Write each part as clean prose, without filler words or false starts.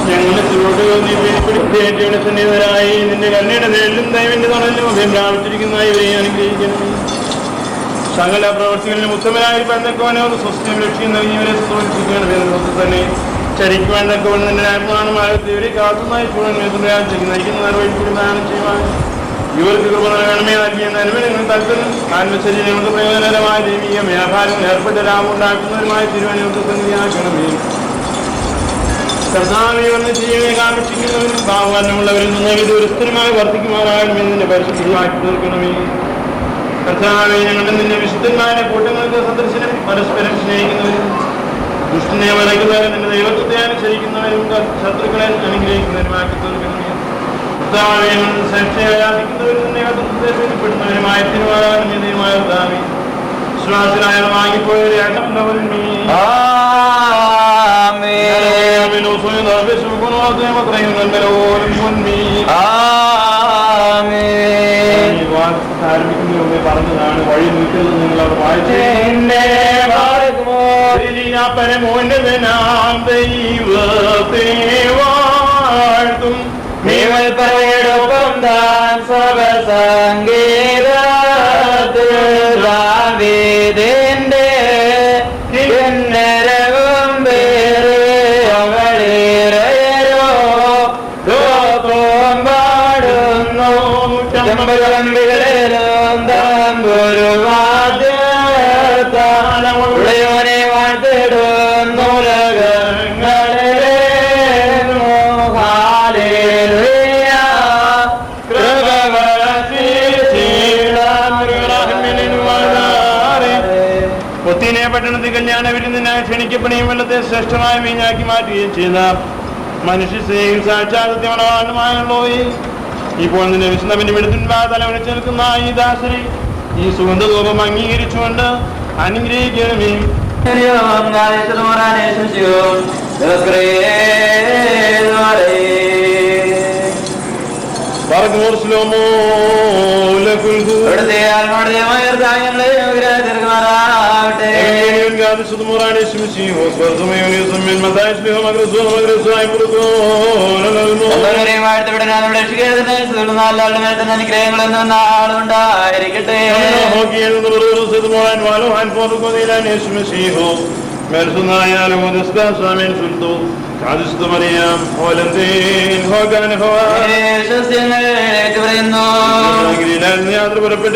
ഞങ്ങളുടെ നിന്റെ കണ്ണയുടെ നേരിലും ദൈവന്റെ തണലിലും അഭയം പ്രാപിച്ചിരിക്കുന്ന ഇവരെ അനുഗ്രഹിക്കണം. സകല പ്രവർത്തികളിലും ഉത്തമനായ ബന്ധക്കവനോ സ്വസ്ഥം രക്ഷിക്കുന്ന ഇവരെ സന്തോഷിപ്പിക്കണം. തന്നെ ചരിക്കുവാൻ തക്കവണ്ണം നിന്റെ ആത്മാനമാകത്ത് ഇവരെ കാത്തുന്നായി നയിക്കുന്ന വഴിക്കൂടി ദാനം ചെയ്യുവാൻ ഇവർക്ക് കൃപ നൽകണമേ. നൽകിയ നന്മനങ്ങൾ തൽപ്പനും ആത്മശരീരങ്ങൾക്ക് പ്രയോജനകരമായ ദൈവീയ വ്യാപാരങ്ങൾ ഏർപ്പെട്ട ലാഭം ഉണ്ടാക്കുന്നതിനുമായ തിരുവനന്തപുരത്ത് സന്നിധിയാക്കണമേ. കർത്താവെ വന്ന് ചെയ്യണേ കാണിച്ചിരിക്കുന്നവരും ഭാവനമുള്ളവരിൽ നിന്ന് വിദൂരസ്ഥരുമായി വർദ്ധിക്കുമാറാകണമെന്ന് നിന്റെ പരിശുദ്ധിയാക്കി തീർക്കണമേ. കർത്താവെ ഞങ്ങളുടെ നിന്റെ വിശുദ്ധന്മാരുടെ കൂട്ടങ്ങൾക്ക് സന്ദർശനം പരസ്പരം സ്നേഹിക്കുന്നവരും ദുഷ്ടനെ വരയ്ക്കുന്നവരും നിന്റെ ദൈവത്വത്തെ അനുസരിക്കുന്നവരും ശത്രുക്കളെ അനുഗ്രഹിക്കുന്നവരുമാക്കി തീർക്കണമേ. കർത്താവെ ഞങ്ങൾ സാക്ഷിയെ ആരാധിക്കുന്നവരും നിന്റെ കർത്തൃത്വപ്പെടുന്നവരുമായ തിരുവാരാധനമായ കർത്താവെ വിശ്വാസനായ വാങ്ങിപ്പോയവരെ അകന്നവരും പറഞ്ഞതാണ് വഴി നിൽക്കുന്നത് നിങ്ങൾ അവർ വാഴ്ത്തും നീവൽപ്പരയോടൊപ്പം താൻ സർവസംഗീതത്തിന്റെ കിന്നരവും പേരെ അവളേറെയോ പാടുന്നു ചമ്പകമ്പികളിലും താമ്പൊരു വാദ്യത്താളയോനെ വാഴ്ത്തിടുന്നു ഉലകങ്ങളിലെ ഒത്തിനെ പട്ടണത്തിൽ കല്യാണ വിരുന്നിനായി ക്ഷണിക്കപ്പെടുകയും വെള്ളത്തെ ശ്രേഷ്ഠമായ മീനാക്കി മാറ്റുകയും ചെയ്ത മനുഷ്യ സ്നേഹിൽ സാക്ഷാത്യമാണല്ലോ. ഇപ്പോൾ നിന്റെ വിശുദ്ധമിന്റെ വിടുത്തിൻപാ തലവണിച്ച് നിൽക്കുന്ന ഈ ദാസരി ഈ സുഗന്ധധൂപം അംഗീകരിച്ചുകൊണ്ട് അനുഗ്രഹിക്കണമേ. അനുഗ്രഹങ്ങളുണ്ടായിരിക്കട്ടെ. യാത്ര പുറപ്പെട്ട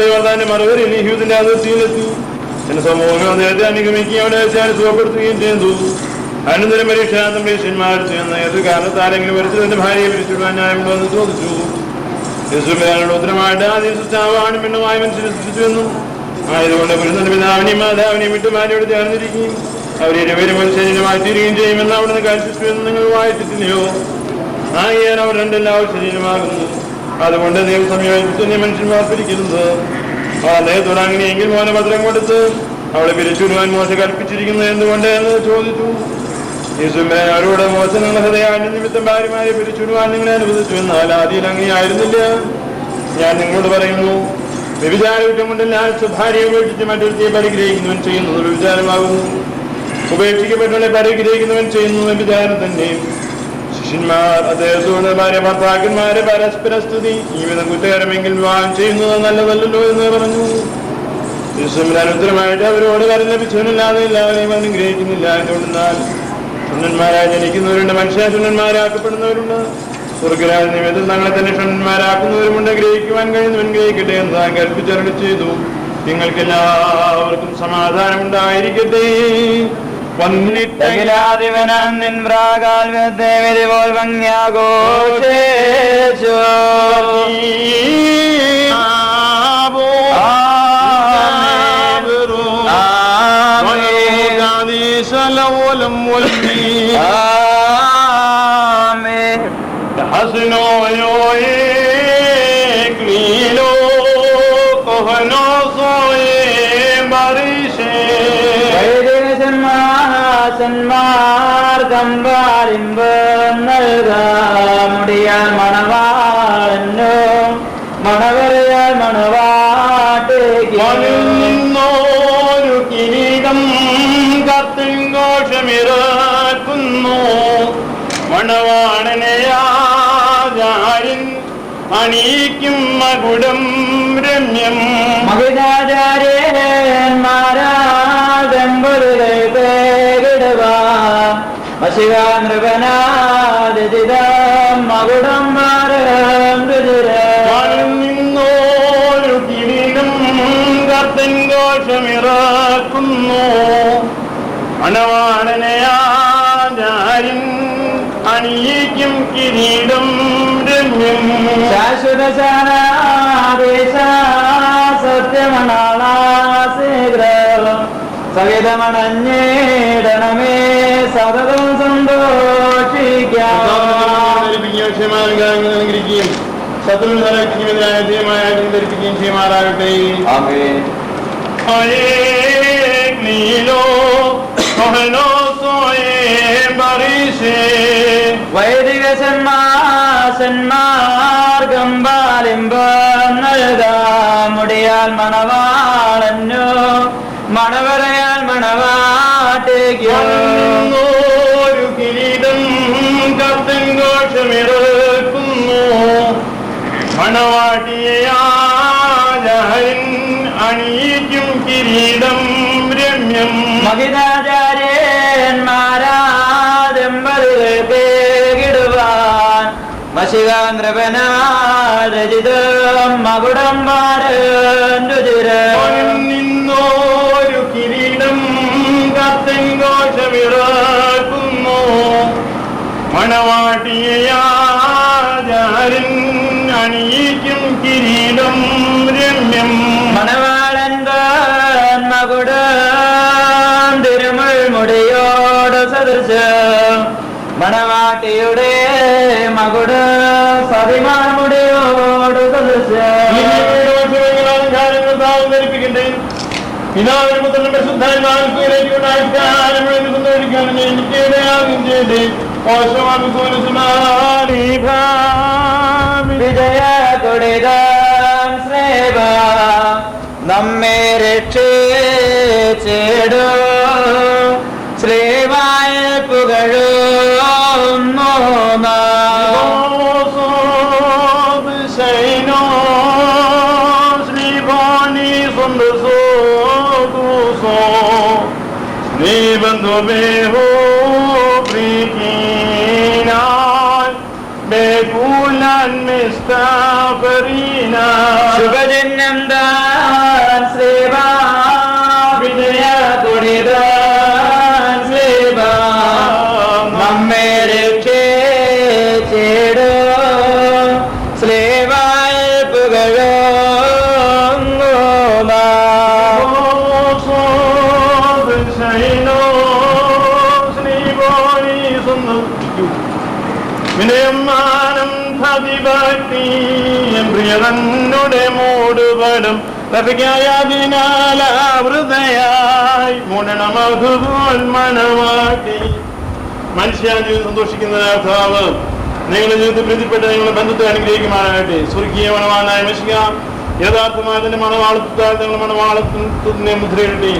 മറുപടിയിൽ യഹൂദിന്റെ അതിർത്തിയിലെത്തി. ചില സമൂഹങ്ങൾ നേരത്തെ അനുഗമിക്കുകയും അവിടെ സുഖപ്പെടുത്തുകയും ചെയ്തു. അനന്തരം പരീക്ഷാന്തം പേഷ്യന്മാർ ചെയ്യുന്ന ഏത് കാലത്ത് ആരെങ്കിലും വരച്ചതിന്റെ ഭാര്യയെ പിരിച്ചുവിടാൻ ന്യായമുണ്ടോ എന്ന് ചോദിച്ചു. യേശുവിനോട് ഉത്തരമായിട്ട് ആദ്യം സൃഷ്ടാവാണ് പെണ്ണുമായി മനുഷ്യനെ എന്നും ആയതുകൊണ്ട് പുരുഷന്റെ പിതാവിനെയും മാതാവിനെയും വിട്ട് ഭാര്യയോട് ചേർന്നിരിക്കുകയും അവരിരുവരും മനുഷ്യനെ മാറ്റിയിരിക്കുകയും ചെയ്യുമെന്ന് അവിടുന്ന് കൽപ്പിച്ചു എന്ന് നിങ്ങൾ വായിച്ചിട്ടില്ലയോ? ആകിയാൽ അവർ രണ്ടെല്ലാവരും ശരീരമാകുന്നു. അതുകൊണ്ട് ദൈവം സംയോജിപ്പിച്ച് മനുഷ്യന്മാർ പിരിക്കുന്നത്. അദ്ദേഹത്തോട് അങ്ങനെയെങ്കിൽ മോനപത്രം കൊടുത്ത് അവളെ പിരിച്ചുവിടുവാൻ മോശ കൽപ്പിച്ചിരിക്കുന്നത് എന്തുകൊണ്ട് എന്ന് ചോദിച്ചു. യേശുവിനെ അവരോട് മോശ നിങ്ങളുടെ ഹൃദയാന്റെ നിമിത്തം ഭാര്യമാരെ പിരിച്ചുവിടുവാൻ നിങ്ങളെ അനുവദിച്ചു. എന്നാൽ ആദ്യം അങ്ങനെ ആയിരുന്നില്ല. ഞാൻ നിങ്ങളോട് പറയുന്നു, വ്യഭിചാര കുറ്റം കൊണ്ടല്ല ഭാര്യയെ ഉപേക്ഷിച്ച് മറ്റൊരുത്തിയെ പരിഗ്രഹിക്കുന്നവൻ ചെയ്യുന്നത് വ്യഭിചാരമാകുന്നു. ഉപേക്ഷിക്കപ്പെട്ടവനെ പരിഗ്രഹിക്കുന്നവൻ ചെയ്യുന്നത് വ്യഭിചാരം തന്നെ. ശിഷ്യന്മാർ അദ്ദേഹത്തോട് ഭാര്യ ഭർത്താക്കന്മാരെ പരസ്പര സ്തുതി ഈ വിധം കുറ്റകരമെങ്കിൽ വിവാഹം ചെയ്യുന്നത് നല്ലതല്ലല്ലോ എന്ന് പറഞ്ഞു. യേശുവിന് ഉത്തരമായിട്ട് അവരോട് കരം ലഭിച്ചവനല്ലാതെ എല്ലാവരെയും അനുഗ്രഹിക്കുന്നില്ല. എന്തുകൊണ്ടെന്നാൽ ഷണ്ണന്മാരായി ജനിക്കുന്നവരുണ്ട്, മനുഷ്യ ഷണ്ണന്മാരാക്കപ്പെടുന്നവരുണ്ട്. സ്വർഗരാജ നിമിത്തം തങ്ങളെ തന്നെ ഷണ്ണന്മാരാക്കുന്നവരുമുണ്ട്. ഗ്രഹിക്കുവാൻ കഴിയുന്നവൻ ഗ്രഹിക്കട്ടെ എന്ന് താൻ കൽപ്പിച്ചറിഞ്ഞു ചെയ്തു. നിങ്ങൾക്കെല്ലാവർക്കും സമാധാനം ഉണ്ടായിരിക്കട്ടെ. ിവനാകാൽ ഭംഗ്യാഘോഷേശോ സന്മാർഗംബാലിമ്പ് നൽകാമുടിയാൽ മണവാളന്നോ മണവരയാൽ മണവാട്ടേക്ക് കിരീടം കത്തിൻ ഘോഷമിറ നിന്നു മണവാളനെയാചാര്യൻ അണിയിക്കും മകുടം രമ്യം മകുടം നിന്നോരു കിരീടം കർത്തൻ ഘോഷമിറക്കുന്നു മണവാളനെയാചാര്യൻ അണിയിക്കും കിരീടം രമ്യം ശാശ്വത സത്യമണാളാ ശീഘ്ര സവിധമണഞ്ഞിടണമേ സതതം സന്തോഷിക്കാം ശത്രുവിൽ നിലയ്ക്കുന്നതിനായ ധീയമായ ധരിപ്പിക്കുകയും ചെയ്യുമാറാകട്ടെ. വൈദിക സന്മാർഗം പാലിമ്പം നൽകാം മുടിയാൽ മണവാളന്നു മണവരയാൽ മണവാട്ടേക്കോ കിരീടം കർത്തൻ ഘോഷമിറക്കുന്നു മണവാട്ടിയാചാര്യൻ അണിയിക്കും കിരീടം രമ്യം മഹിതാചാര്യന്മാരാദമ്പതിടുവാൻ മഷികാന്ദ്രപനാരചിതം മകുടം നിന്നോരു കിരീടം കർത്തൻ ഘോഷമിറക്കുന്നു മണവാട്ടിയാചാര്യൻ അണിയിക്കും കിരീടം രമ്യം മണവാളൻ മകുടം തിരുമുൾ മുടിയോട് സദൃശം മണവാട്ടിയുടെ മകുട സതിമാൻ മുടിയോട് സദൃശം ധരിപ്പിക്കട്ടെ. പിതാവിനും പുത്രനും പരിശുദ്ധാത്മാവിനും സന്തോഷിക്കാനും എനിക്ക് ഇടയാകും ചെയ്തേ. വിജയ കൊടിതാൻ സ്നേഹ നമ്മെ രക്ഷിച്ചിടൂ ശ്രീമായ പുകഴൂ ശ്രീഭാനി നീ ബന്ധുബേഹോ പ്രീതിനാൽ ബേകുലൻ മിസ്താഫരീന ശുഭജന്യം ദാൻ ശ്രീവാ വിജയ കൊടിതാൻ ശ്രീവ നമ്മെ രക്ഷിച്ചിടൂ ശ്രീവായ പുകഴോ വിനയമാനം ഭക്തിയും പ്രിയതന്നുടെ മൂടുപടം ഹൃദയായി മുണമധുപോൽ മണവാട്ടി മനുഷ്യാജീവിതം സന്തോഷിക്കുന്ന കർത്താവ് നിങ്ങളുടെ ജീവിതത്തിൽ പ്രീതിപ്പെട്ട് നിങ്ങളുടെ ബന്ധത്തെ അനുഗ്രഹിക്കുമാറാകട്ടെ. സ്വർഗീയ മണവാനായ മെശിഹ യഥാർത്ഥമായ തന്നെ മണവാളത്താൽ നിങ്ങളുടെ മണവാളത്തിനെ മുദ്രയിടട്ടെ.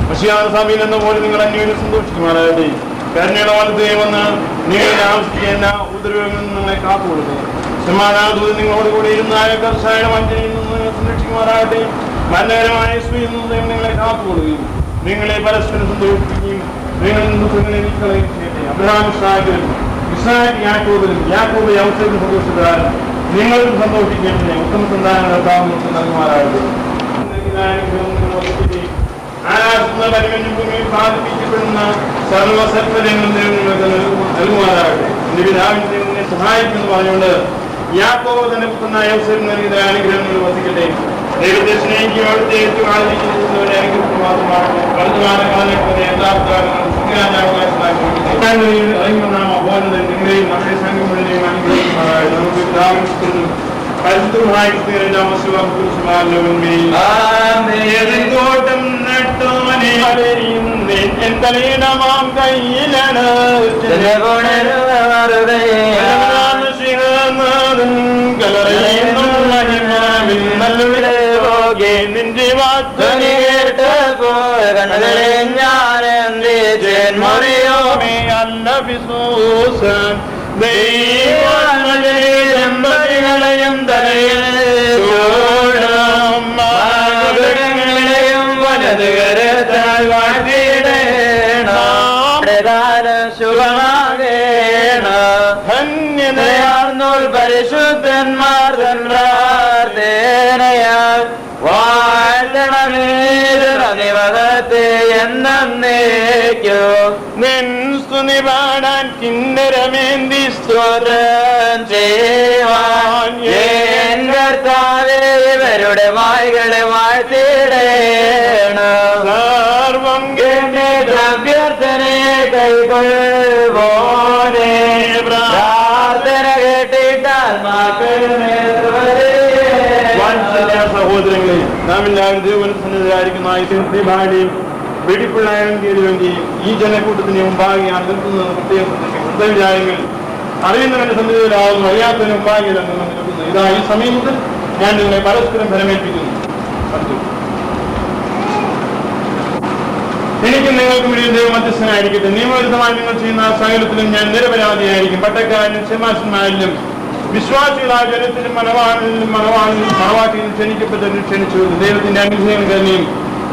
മെശിഹ സഭയിൽ എന്ന പോലെ നിങ്ങൾ അന്യോന്യം സന്തോഷിക്കുമാറാകട്ടെ. കരുണയുടെ വലത്തേ വന്ന് നിങ്ങളുടെ ആവശ്യിക്കുന്ന ഉപദ്രവങ്ങളിൽ നിന്ന് നിങ്ങളെ കാത്തുകൊടുക്കുക. സമാധാനദൂതൻ നിങ്ങളോട് കൂടി ഇരുന്നായ കർഷകരുടെ വഞ്ചനയിൽ നിന്ന് നിങ്ങളെ സംരക്ഷിക്കുമാറാകട്ടെ. മരണകരമായ സ്ത്രീയിൽ നിന്ന് നിങ്ങളെ കാത്തുകൊടുക്കുകയും നിങ്ങളെ പരസ്പരം സന്തോഷിപ്പിക്കുകയും നിങ്ങളിൽ നിന്ന് നിങ്ങളെ നീക്കളയും ചെയ്യട്ടെ. അബ്രഹാം ഇസ്രായേൽ യാക്കോബിലും യാക്കോബ് യൗസേബിലും സന്തോഷിച്ചാലും നിങ്ങൾക്കും സന്തോഷിക്കേണ്ടത് ഉത്തമ സന്താനം നൽകുമാറാകട്ടെ. ആരാധന പരിമഞ്ഞും ഭൂമിയിൽ ബാധിപ്പിക്കപ്പെടുന്ന സർവസത്വരങ്ങളും നിങ്ങൾക്ക് നൽകുമാറാകട്ടെ. എന്റെ പിതാവിന്റെ നിന്നെ സഹായിക്കുന്നു പറഞ്ഞുകൊണ്ട് യാക്കോബ് തന്റെ പുത്രനായ യോസേഫിന് നൽകിയ അനുഗ്രഹങ്ങൾ വസിക്കട്ടെ. ദൈവത്തെ സ്നേഹിക്കുകയും അവിടുത്തെ ഏറ്റുകാലിക്കുന്നവരെ അനുഗ്രഹിക്കുക മാത്രമാണ്. വർത്തമാനകാലഘട്ടത്തിലെ യഥാർത്ഥ നിങ്ങളെയും നമ്മുടെ സംഘം മുഴുവനെയും അനുഗ്രഹിക്കുമാറായി. നമുക്ക് പിതാവിനും പുത്രനും പരിശുദ്ധമായ തോട്ടം നട്ടോനെ എൻ തലയിടമാം കയ്യിലാണ് നിന്റെ വാക്കുകൾ കേട്ടപ്പോൾ ഞാൻ ദൈവങ്ങളെയും തലയും വലതുകരത്താൽ വാഴ്ത്തിയിടേണം. പ്രധാന ശുഭമാകേണ ധന്യതയാർന്നോൾ പരിശുദ്ധന്മാർ പ്രാർത്ഥനയാൽ വാഴ്ത്തണമേതേ എന്നേക്കോ. നിൻ സ്തുതി പാടാൻ കിന്നരമേന്തി സ്തോത്രം ചെയ്യുവാൻ എൻ കർത്താവേ ഇവരുടെ വായ്കളെ വാഴ്ത്തിയിടേണം. സർവം എന്റെ അഭ്യർത്ഥനയെ കൈക്കൊള്ളുവോനെ പ്രാർത്ഥന കേട്ടിട്ടാൽ സഹോദരങ്ങളെ, നാം എല്ലാവരും ദൈവസന്നിധിയിലായിരിക്കുന്ന ഭാര്യയും വെടിപ്പിള്ളായാലും വേണ്ടിയും ഈ ജനക്കൂട്ടത്തിന് മുമ്പാകെയാണ് നിൽക്കുന്നത്. പ്രത്യേക ഹൃദയവിചാരങ്ങൾ അറിയുന്നവന്റെ സന്നിധിയിലാകുന്നു, അറിയാത്തവന് മുമ്പാകെയാണ് നിൽക്കുന്നത്. ഇതാ ഈ സമയത്ത് ഞാൻ നിങ്ങളെ പരസ്പരം ഫലമേൽപ്പിക്കുന്നു. എനിക്കും നിങ്ങൾക്കും ഇടയിൽ ദൈവം മധ്യസ്ഥനായിരിക്കട്ടെ. നിയമവിരുദ്ധമായി നിങ്ങൾ ചെയ്യുന്ന സകലത്തിലും ഞാൻ നിരപരാധിയായിരിക്കും. പട്ടക്കാരനും ശമാശന്മാരിലും വിശ്വാസികളായ ജനത്തിലും മണവാട്ടിയിലും ക്ഷണിക്കപ്പെട്ടവരും ക്ഷണിച്ചു. ദൈവത്തിന്റെ അനുഗ്രഹം തന്നെയും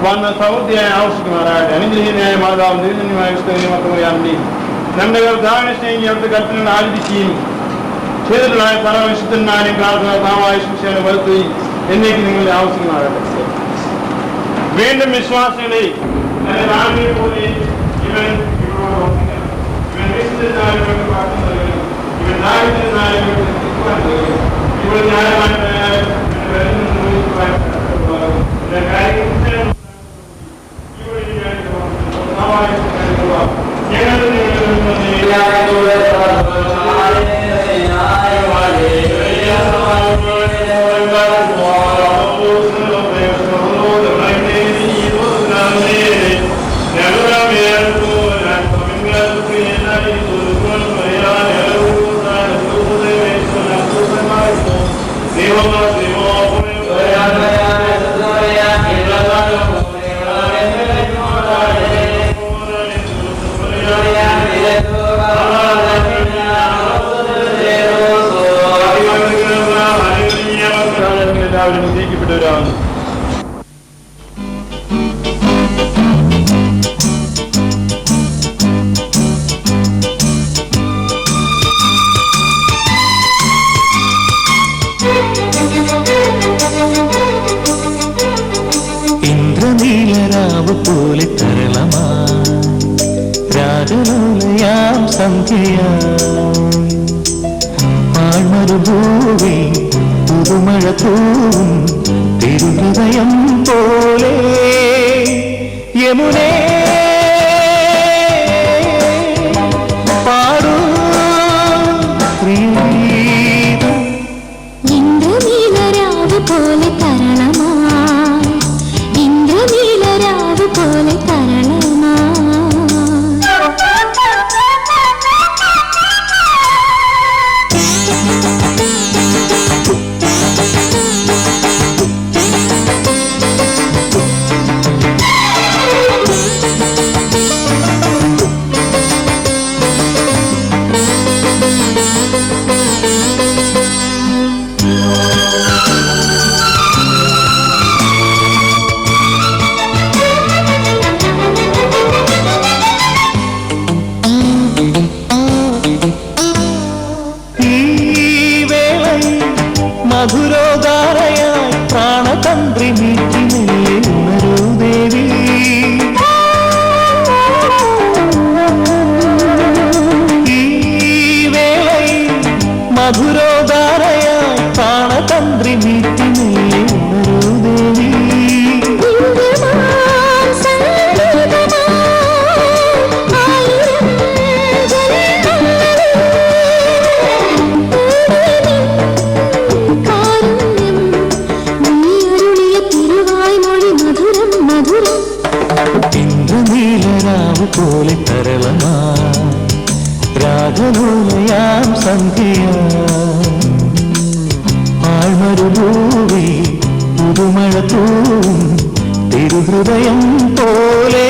വന്ന സൗഹൃദയായ ആവശ്യമാരാകട്ടെ. അനുഗ്രഹീനായ മാതാവും ദൈവന്യമായ മക്കളെയാണെങ്കിലും നമ്മുടെ കർത്താവിനെ സ്നേഹിക്കുകയും അവിടുത്തെ കൽപ്പനകൾ ആചരിക്കുകയും ചെയ്തിട്ടുള്ള പല വിശുദ്ധന്മാരെയും പ്രാർത്ഥന താമായ ശിക്ഷയെ വരുത്തുകയും എന്നേക്ക് നിങ്ങളുടെ ആവശ്യമാകട്ടെ. വീണ്ടും വിശ്വാസികളെ, പോലെ ഇവൻ എല്ലാവരും നീക്കപ്പെട്ടവരാണ്. ഇന്ദ്രനീലരാവ് പോലെ തരളമാ രാജലോലയാം സന്ധ്യയാഴ്മരുഭൂവി പുതുമഴ പൂവും തിരുഹൃദയം പോലെ യമുനേ പാടൂ പ്രീതം. ഇന്ദ്രനീലരാവ് പോലെ തരളമാ, ഇന്ദ്രനീലരാവ് പോലെ തരളമാ. മധുരോദാരയായി പ്രാണതന്ത്രി നീട്ടി മെല്ലെ ഉണരൂ ദേവി. ഈ വേളയിൽ മധുരോദാരയായി പ്രാണതന്ത്രി നീട്ടി മെല്ലെ ഉണരൂ ദേവി. ഇന്ദ്രനീലരാവ് പോലെ തരളമാ രാജലോലയാം സന്ധ്യ ആഴ്മരുഭൂവി പുതുമഴ പൂവും തിരുഹൃദയം പോലെ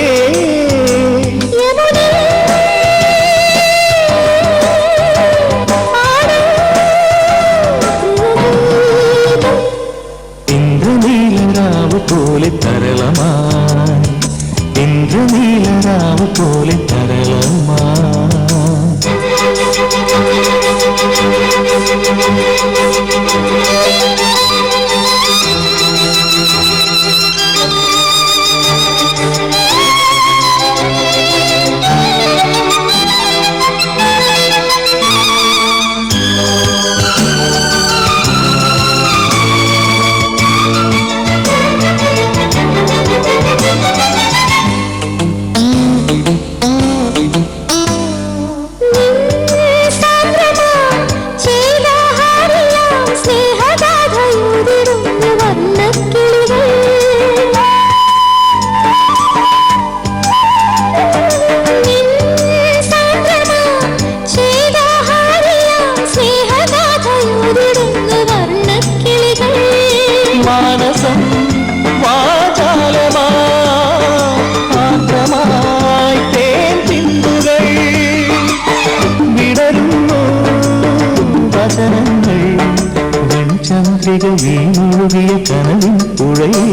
സൂചിക വീണൊഴുകിയ കനവിൻ പുഴയിൽ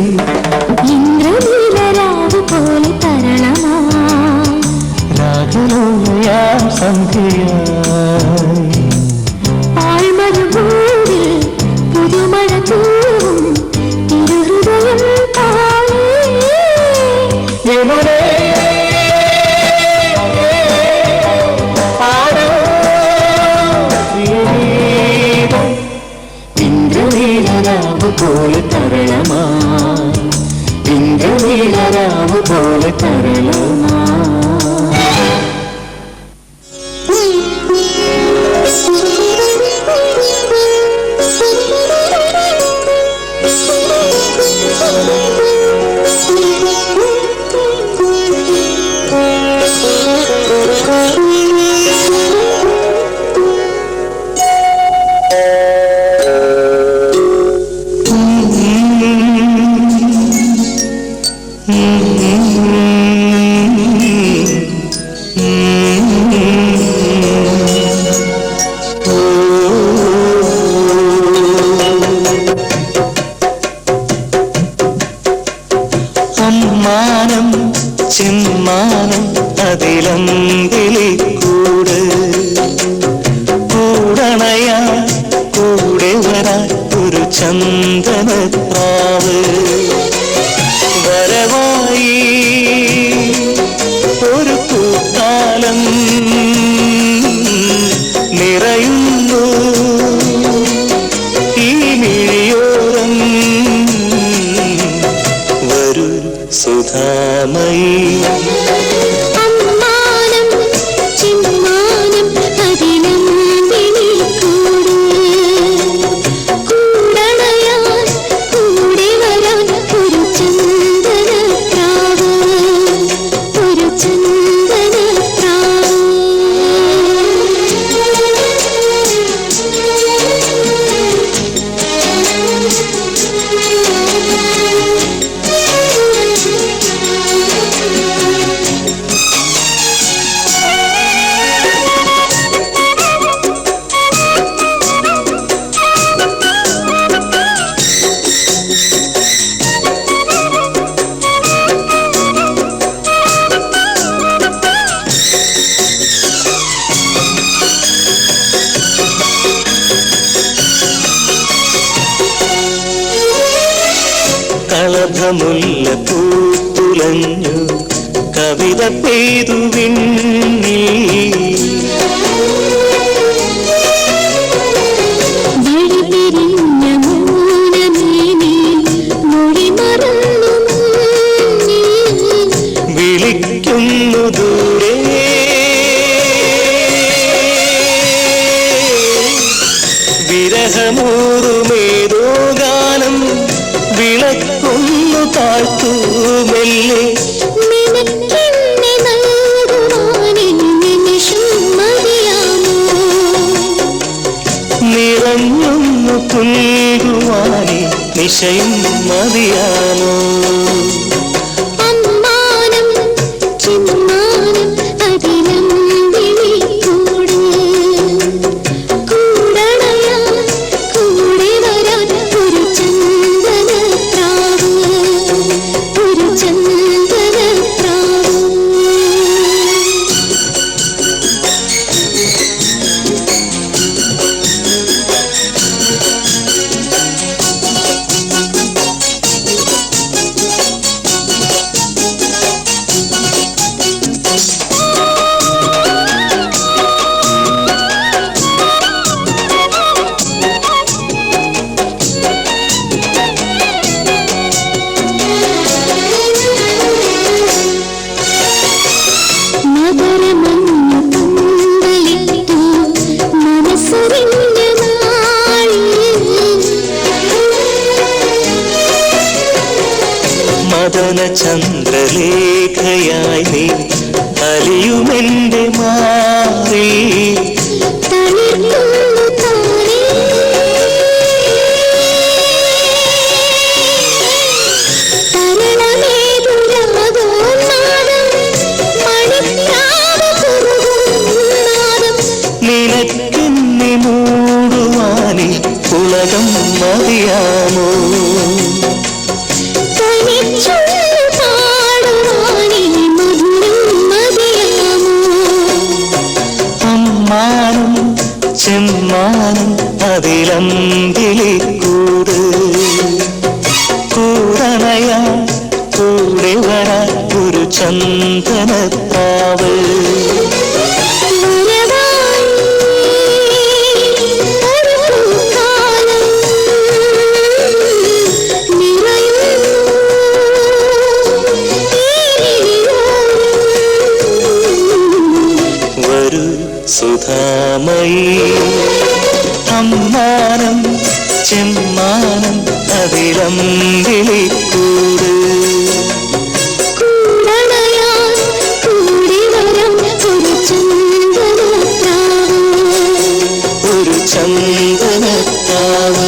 ഇന്ദ്രനീലരാവ് പോലെ തരളമാ രാഗലോലയാ സന്ധ്യയായി ആഴ്മരുഭൂവിൽ പുതുമഴ തൂവും തിരുഹൃദയം താഴെ യമുനേ ഇന്ദ്രനീലരാവ് പോലെ തരളമാ ഇന്ദ്രനീലരാവ് പോലെ തരളമാ അമ്മാനം ചെമ്മാനം അതിലമ്പിളി കൂട് കൂടണയാ കൂടെ വരാൻ ഒരു ചന്ദനപ്രാവ് വരവായി ഒരു പൂക്കാലം നിറയുന്നു ഈ മിഴിയോരം വരൂ സുധാമയി അമ്മാനം ചിമ്മാനം അതിലമ്പിളി കൂട് കൂടണയാൻ കൂടെ വരാൻ ഒരു ചന്ദനപ്രാവ് ഒരു കളഭമുല്ല പൂത്തുലഞ്ഞു കവിത പെയ്തു വിണ്ണിൽ വഴിപിരിഞ്ഞ മൗനമേനി മൊഴി മറന്നു വിളിക്കുന്നു ദൂരെ വിരഹമൂറുമേതോ ഗാനം വിളക്കുന്നു താഴ്ത്തു മെല്ലെ നിനക്കെന്നെ നൽകുവാനിൻ നിമിഷം മതിയാമോ നിറഞ്ഞൊന്നു പുൽകുവാനി നിശയും മതിയാമോ അമ്മാനം ചിമ്മാനം അതിലമ്പിളി കൂട് കൂടണയാൻ കൂടെ വരാൻ ഒരു ചന്ദനപ്രാവ് ഒരു ചന്ദനപ്രാവ് മധുരമഞ്ഞു പന്തലിട്ടു മനസ്സറിഞ്ഞ നാളിൽ മദന ചന്ദ്രലേഖയായി നീ അലിയുമെന്റെ മാറി തളിർക്കുന്നു താനേ തരളമേതുരാഗോന്മാദം മണിപ്രാവ് കുറുകുന്നാദം നിനക്കെന്നെ മൂടുവാനി ഉലകം മതിയ അമ്മാനം ചെമ്മാനം അതിലമ്പിളിക്കൂട് കൂടണയാ കൂടെ വരാ ഒരു ചന്ദനത്താവ് സുധാമയി അമ്മാനം ചെമ്മാനം അതിലമ്പിളിക്കൂട് ഒരു ചന്ദനത്താവ്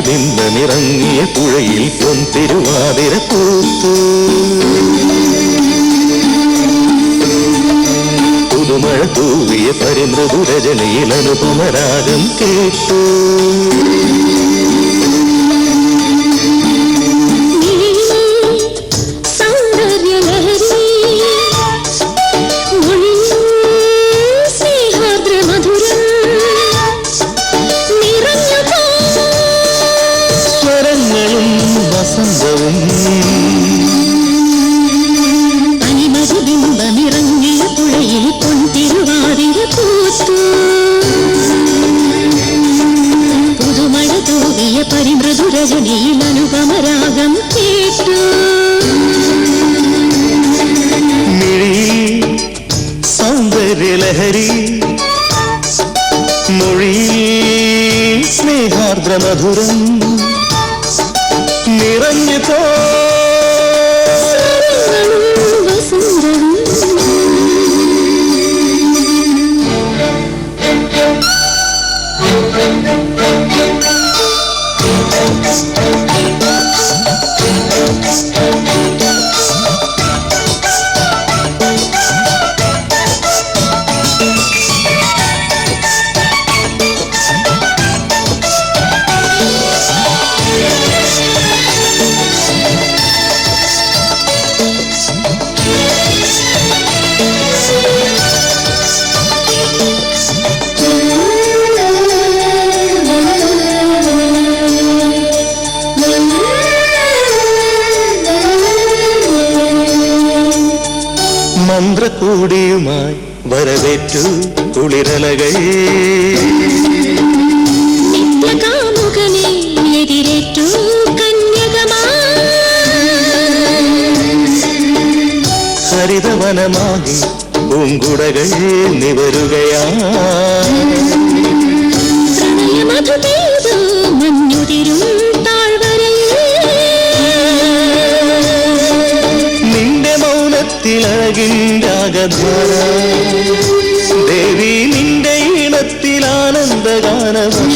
ബിംബമിറങ്ങിയ പുഴയിൽ പൊൻതിരുവാതിര പൂത്തു പുതുമഴ തൂവിയ പരിമൃദുരജനയിൽ അനുപമരാഗം കേട്ടു ബിംബമിറങ്ങിയ പുഴയിൽ പൊൻതിരുവാതിര പൂത്തു പുതുമഴ തൂവിയ പരിമൃദുരജനയിൽ അനുപമരാഗം കേട്ടു സൗന്ദര്യലഹരി മൊഴിയിൽ സ്നേഹാർദ്രമധുരം നിറഞ്ഞു പോ മന്ത്രകൂടിയുമായി വരവേറ്റു കുളിരലകൾ നിത്യകാമുകനെ എതിരേറ്റു ഹരിതവനമാകി പൂങ്കുടകൾ നിവരുകയാ മഞ്ഞുതിരും നിന്റെ മൗനത്തിലഴകിൻ്റാകധാര ദേവി നിന്റെ ഈണത്തിലാനന്ദഗാനവർഷം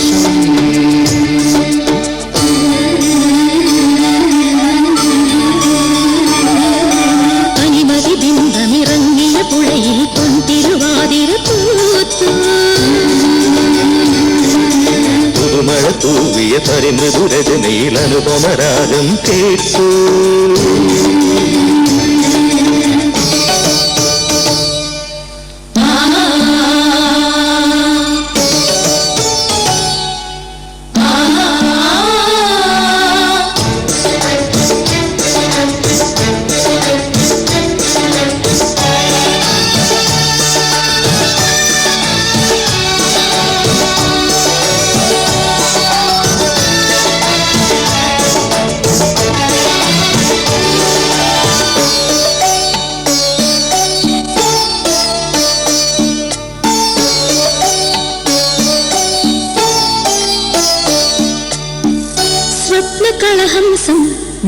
അനിമതി ബിംബമിറങ്ങിയ പുഴയിൽ പൊൻതിരുവാതിര പൂത്തു പുതുമഴ തൂവിയ പരിമൃദുരജനയിൽ അനുപമരാഗം കേട്ടു സ്വപ്നകളഹംസം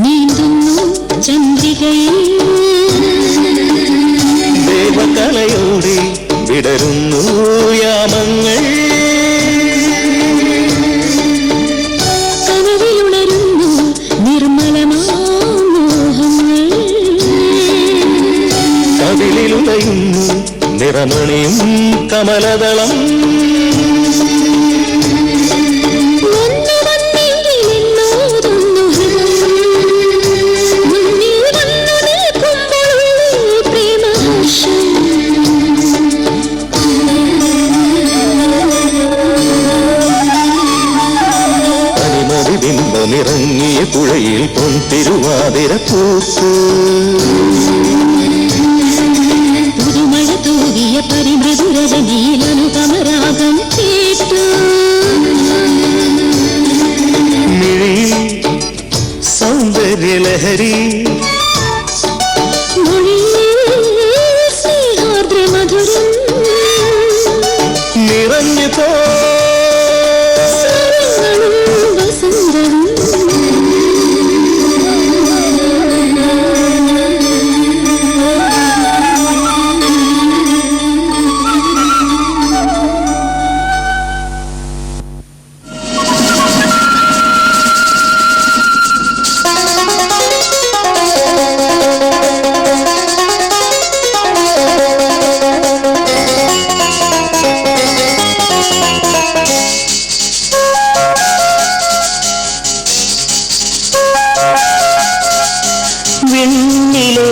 നീന്തുന്നു ചന്ദ്രികയിൽ ദേവകലയോടെ വിടരുന്നു യാമങ്ങൾ. കനവിലുണരുന്നു നിർമ്മലമാമോഹങ്ങൾ. കവിളിലുലയുന്നു നിറമണിയും കമലദളം. ബിംബമിറങ്ങിയ പുഴയിൽ പൊൻതിരുവാതിര പൂത്ത്. പുതുമഴ തൂകിയ പരിമൃദുരജനിയിൽ അനുപമരാഗം കേട്ടു. മിഴിയിൽ സൗന്ദര്യലഹരി, സ്നേഹാർദ്ര മധുരം നിറഞ്ഞു പോ വിണ്ണിലെ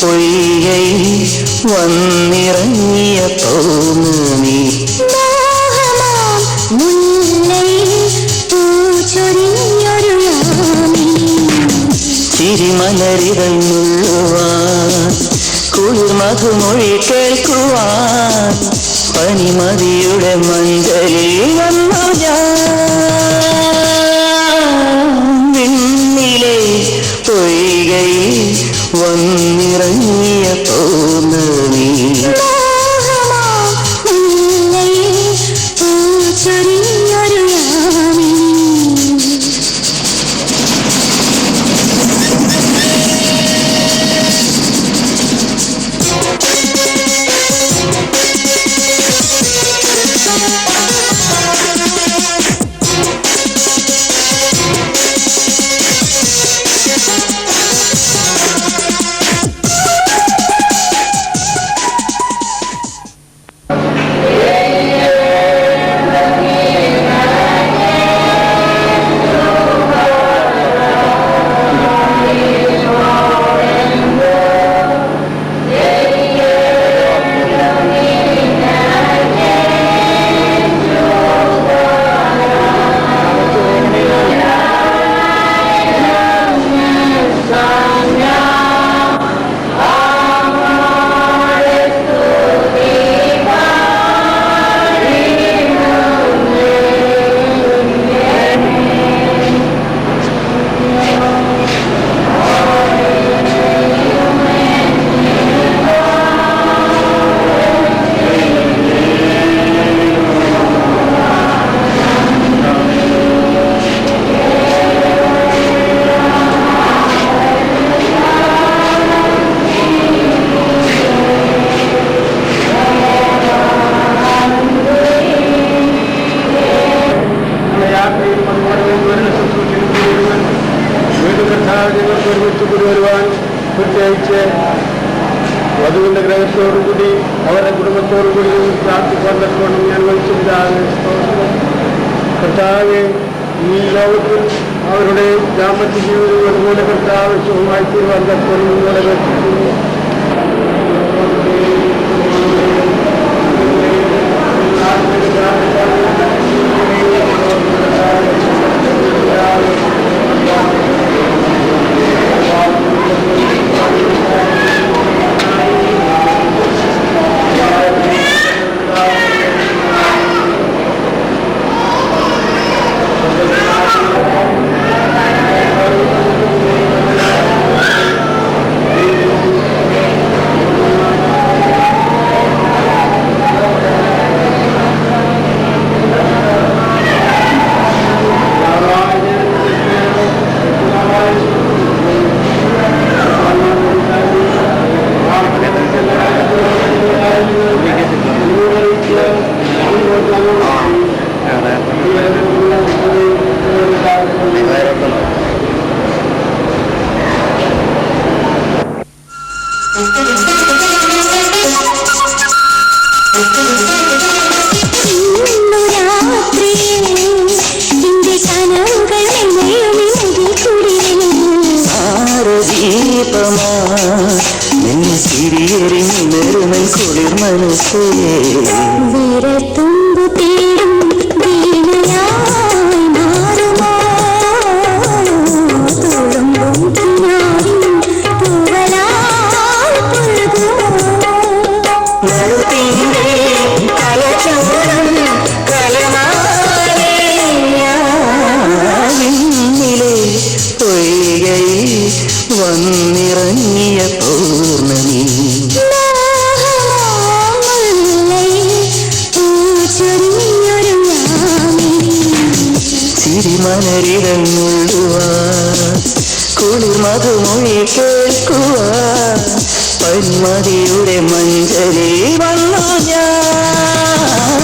പൊയ്കയിൽ വന്നിറങ്ങിയ പൗർണമി. ചിരിമലരികൾ മുള്ളുവാൻ, കുളിർ മധുമൊഴി കേൾക്കുവാൻ, പനിമതിയുടെ മഞ്ചലിൽ വന്നു ഞാൻ. വിണ്ണിലെ പൊയ്കയിൽ വന്നിറങ്ങിയ പൗർണമി. പ്രത്യേകിച്ച് വധുവിന്റെ ഗ്രഹത്തോടുകൂടി അവരുടെ കുടുംബത്തോടുകൂടി പ്രാർത്ഥിക്കാൻ തക്കോണം ഞാൻ വിളിച്ചിട്ടാണ്. കർത്താവ് ഈ ലോകത്തിൽ അവരുടെ ദാമ്പത്യ ജീവിതം അതുപോലെ കർത്താവ് സുഖമായി തീരുവാൻ തക്കോണം നിങ്ങളെ വെച്ചിട്ടുണ്ട്. സിരിയെറിഞ്ഞിരുമൻ കുളിർ മനസ്സേ വീരത്തുമ്പു തേടും വീണയായി മാറുമോ തുളുമ്പും കിനാവിൻ തൂവലാൽ പുൽകുമോ നടുത്തിൻ്റെ കലചൂടം കലമാലയിലെ പൊയ്കയിൽ വന്നിറങ്ങിയ പൗർണമി ചിരിമലരിടങ്ങുള്ളുവാ കുളിർ മധുമൊഴി കേൾക്കുവാ പന്മതിയുടെ മഞ്ചലി വന്നു ഞാൻ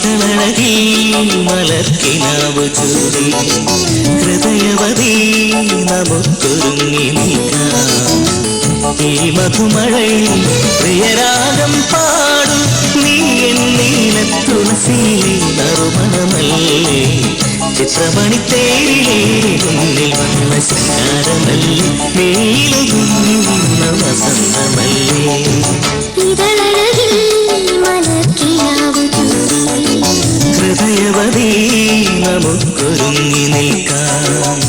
ഇതളഴകി മലർക്കിനാവ് ചൂടി ഹൃദയവതി നമുക്കൊരുങ്ങി നിൽക്കാം ഈ മധുമഴയിൽ പ്രിയരാഗം പാടും നീ എന്നീല തുളസിയിലെ നറുമണമല്ലേ ചിത്രമണിത്തേരിലേ മുന്നിൽ വന്ന ശൃംഗാരമല്ലേ നീലകുന്ന വസന്തമല്ലേ ഇതളഴകിൽ മലർക്കിനാവ് ചൂടി ഹൃദയവതി നമുക്കൊരുങ്ങി നിൽക്കാം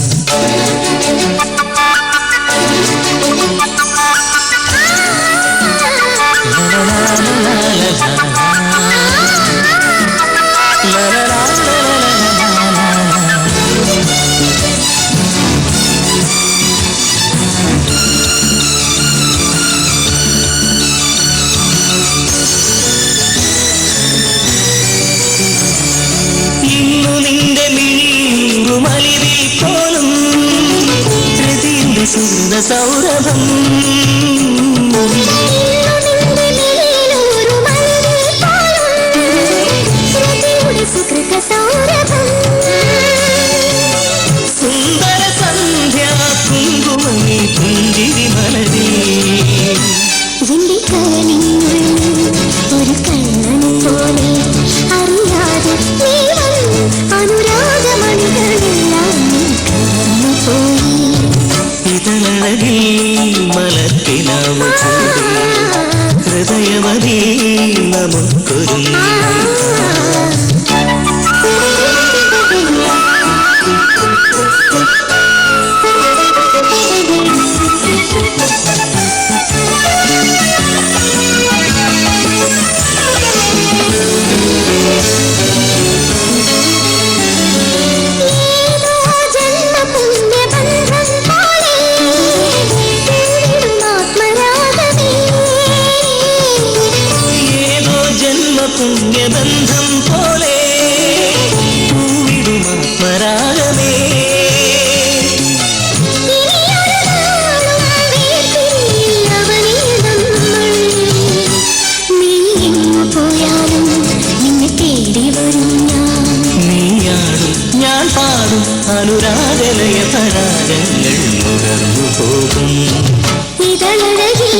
ഇന്നു നിന്റെ നീറുമലിവിൽ പോലും ഹൃദയന്റെ സുഹൃത സൗരഭം സുന്ദര സന്ധ്യ കുങ്കുമണി പുഞ്ചിരി മലരേ ഒരു കണ്ണന് പോലെ അറിയാതെ നീ വന്നു അനുരാഗമണികളെല്ലാം പോയി ഇതളഴകിൽ മലർക്കിനാവ് ചൂടി ഹൃദയവതി നമുക്കൊരുങ്ങി പുണ്യബന്ധം പോലെ പൂവിടുമാത്മരാഗമേ പോയാലും നിന്നെ തേടി വരും നീയാടും ഞാൻ പാടും അനുരാഗലയ പരാഗങ്ങൾ നുകർന്നു പോകും ഇതളഴകിൽ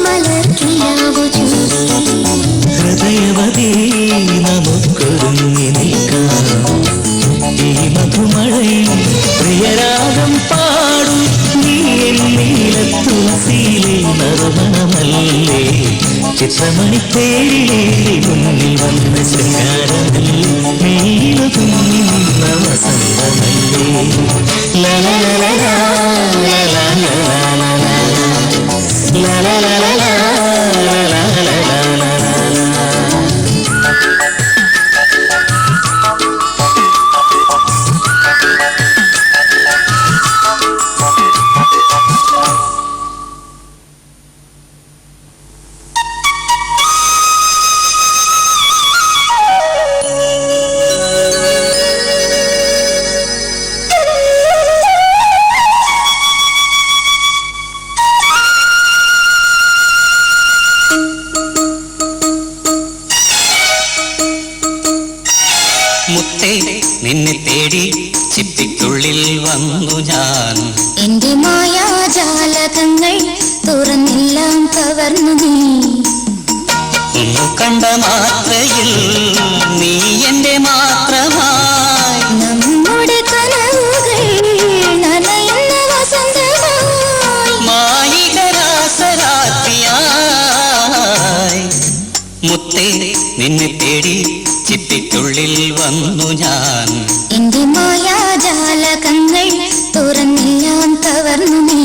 മലർക്കിനാവു ചൂടി ഹൃദയവതി നമുക്കൊരുങ്ങി നിൽക്കാം ഈ മധുമഴയിൽ പ്രിയരാഗം പാടും നീ എന്നീല തുളസിയിലെ നറുമണമല്ലേ ചിത്രമണിത്തേരിലേ മുന്നിൽ വന്ന ശൃംഗാരമല്ലേ നീലകുഞ്ഞി നിന്ന വസന്തമല്ലേ ലലലലലാ ലലലലലാ ലലലലലാ മുത്തേ നിന്നെ തേടി ചിപ്പിക്കുള്ളിൽ വന്നു ഞാൻ എന്റെ മായാജാലകങ്ങൾ തുറന്നെല്ലാം കവർന്നു നീ ഒന്നു കണ്ട മാത്രയിൽ നീ എന്റെ മാത്രമായി നമ്മുടെ കനവുകൾ നനയുന്ന വസന്തമായി മായികരാസരാത്രിയായി മുത്തേ നിന്നെ തേടി ചിപ്പിക്കുള്ളിൽ വന്നു ഞാൻ എന്റെ മായാജാലകങ്ങൾ തുറന്നെല്ലാം കവർന്നു നീ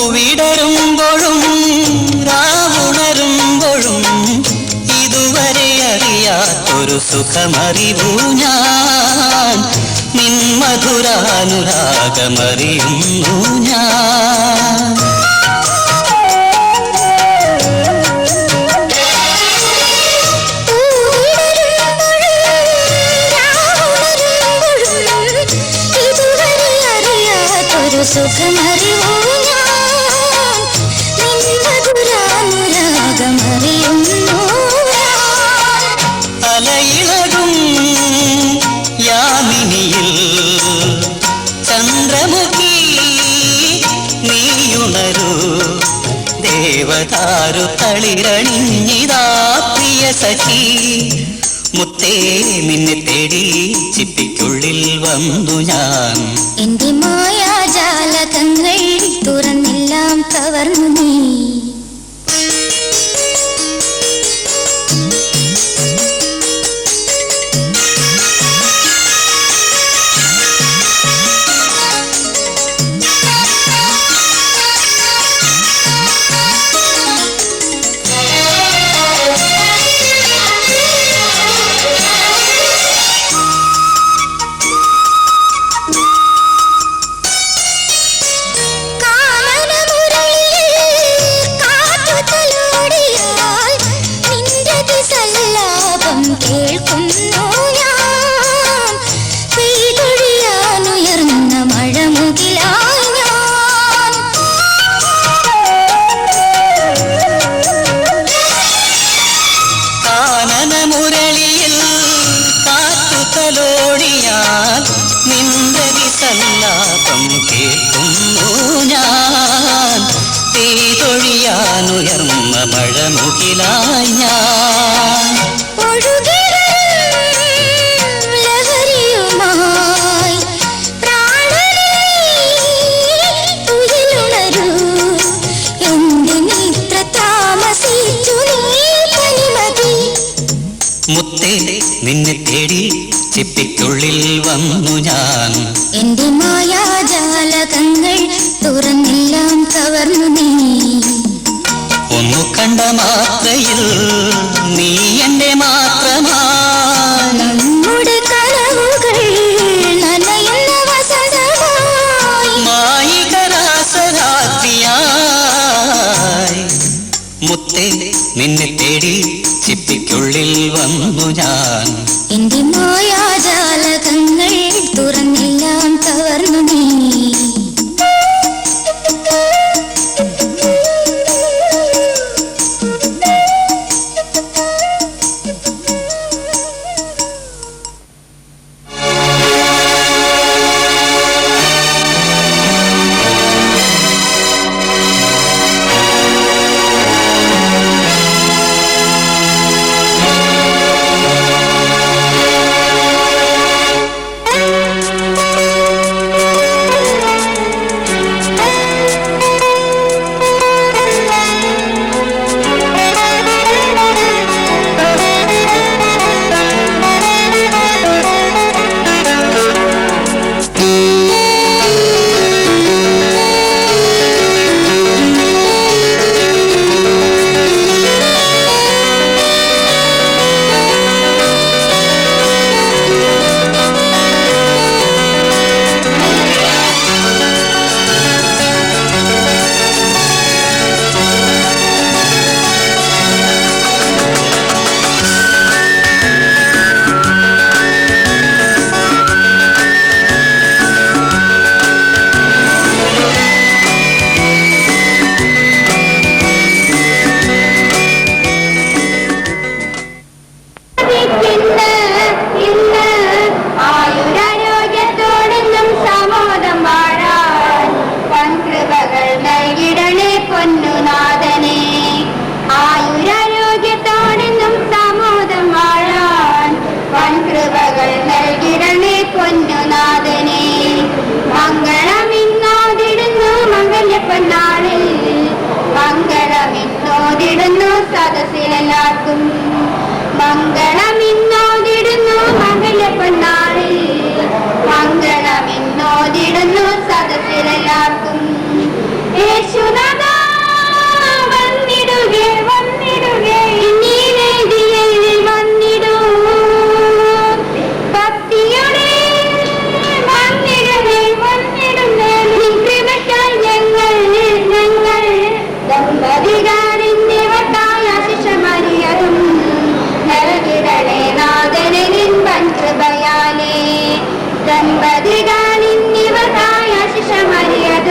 പൂവിടരുമ്പോഴും രാവുണരുമ്പോഴും ഇതുവരെ അറിയാത്തൊരു സുഖമറിവു ഞാൻ നിൻ മധുരാനുരാഗമറിയുന്നു ഞാൻ സുഖമറിവൂ ഞാൻ നിൻമധുരാനുരാഗമറിയുന്നു അലയിളകും യാമിനിയിൽ ചന്ദ്രമുഖി നീയുണരൂ ദേവതാരു തളിരണിഞ്ഞിതാ പ്രിയ സഖി മുത്തേ നിന്നെ തേടി ചിപ്പിക്കുള്ളിൽ വന്നു ഞാൻ എന്റെ മായാജാലകങ്ങൾ തുറന്നെല്ലാം കവർന്നു നീ കേൾക്കുന്നു ഞാൻ പെയ്തൊഴിയാനുയർന്ന മഴമുകിലായി ഞാൻ കാനനമുരളിയിൽ കാറ്റുതലോടിയാൽ നിന്റെ വിസല്ലാപം കേൾക്കുന്നു ഞാൻ പെയ്തൊഴിയാനുയർന്ന മഴമുകിലായി ഞാൻ ലഹരിയുമായി പ്രാണനുണരൂ എന്തിനിത്ര താമസിച്ചു നീ തനിമതി മുത്തേ നിന്നെ തേടി ചിപ്പിക്കുള്ളിൽ വന്നു ഞാൻ എന്റെ മായാജാലകങ്ങൾ തുറന്നെല്ലാം കവർന്നു നീ ഒന്നു കണ്ട മാത്രയിൽ നീ എന്റെ മാത്രമായി നമ്മുടെ കനവുകൾ നനയുന്ന വസന്തമായി മായികരാസരാത്രിയായി മുത്തേ നിന്നെ തേടി ചിപ്പിക്കുള്ളിൽ വന്നു ഞാൻ എന്റെ മായാജാലകങ്ങൾ തുറന്നെല്ലാം കവർന്നു നീ സദസ്സിലെല്ലാവർക്കും മംഗളമിന്നോതിടുന്നു മംഗല്യപ്പെണ്ണാളിൽ മംഗളമിന്നോതിടുന്നു സദസ്സിലെല്ലാവർക്കും യേശുനാഥാ വന്നിടുകേ വന്നിടുകേ നീ വേദിയിൽ വന്നിടൂ ഭക്തിയുടെ വന്നിടുന്നേ വന്നിടുന്നേ നീ കൃപയ്ക്കായി ഞങ്ങൾ ദമ്പതികാരിന്നിവർക്കായ ശിശുമരിയതും നൽകിടണേ നാഥനെ നിൻ വൻകൃപയാലേ ദമ്പതികാരിന്നിവർക്കായ ശിശുമരിയതും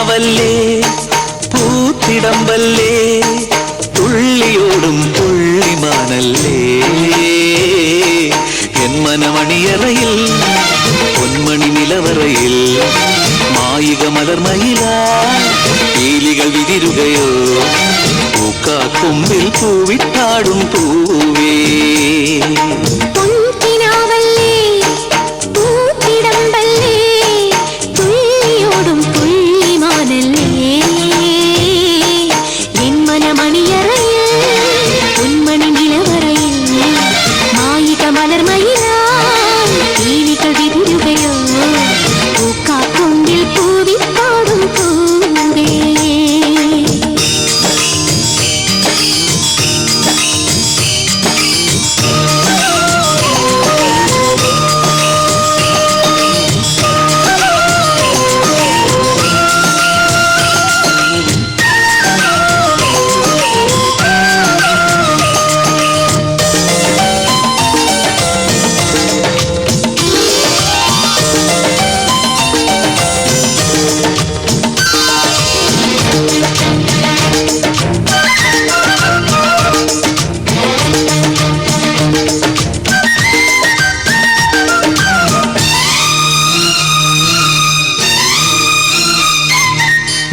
പൊൻകിനാവല്ലേ പൂത്തിടമ്പല്ലേ തുള്ളിയോടും തുള്ളിമാനല്ലേ എൻ മനമണിയറയിൽ പൊന്മണി നിലവറയിൽ മായിക മലർമയിലാ പീലികൾ വിതിരുകയോ പൂക്കാക്കൊമ്പിൽ പൂവിട്ടാടും പൂവേ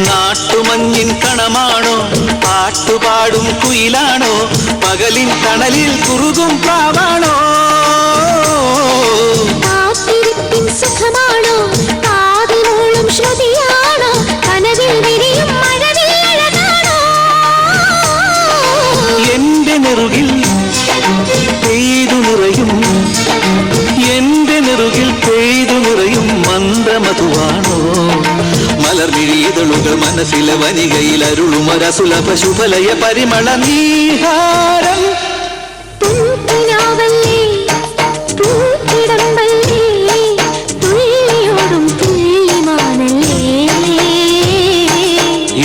നാട്ടുമഞ്ഞിൻ കണമാണോ പാട്ടുപാടും കുയിലാണോ പകലിൻ തണലിൽ കുറുകും പ്രാവാണോ സുഖമാണോ കാതിലോളം ശ്രുതിയാണോ കനവിൽ വിരിയും മഴവില്ലഴകാണോ എന്റെ നെറുകിൽ പെയ്തു നിറയും എന്റെ നെറുകിൽ പെയ്തു നിറയും മന്ദമധുവാണോ മലർമിഴിതളുകൾ മനസ്സിലെ വനികയിൽ അരുളുമൊരസുലഭ ശുഭലയ പരിമള നീഹാരം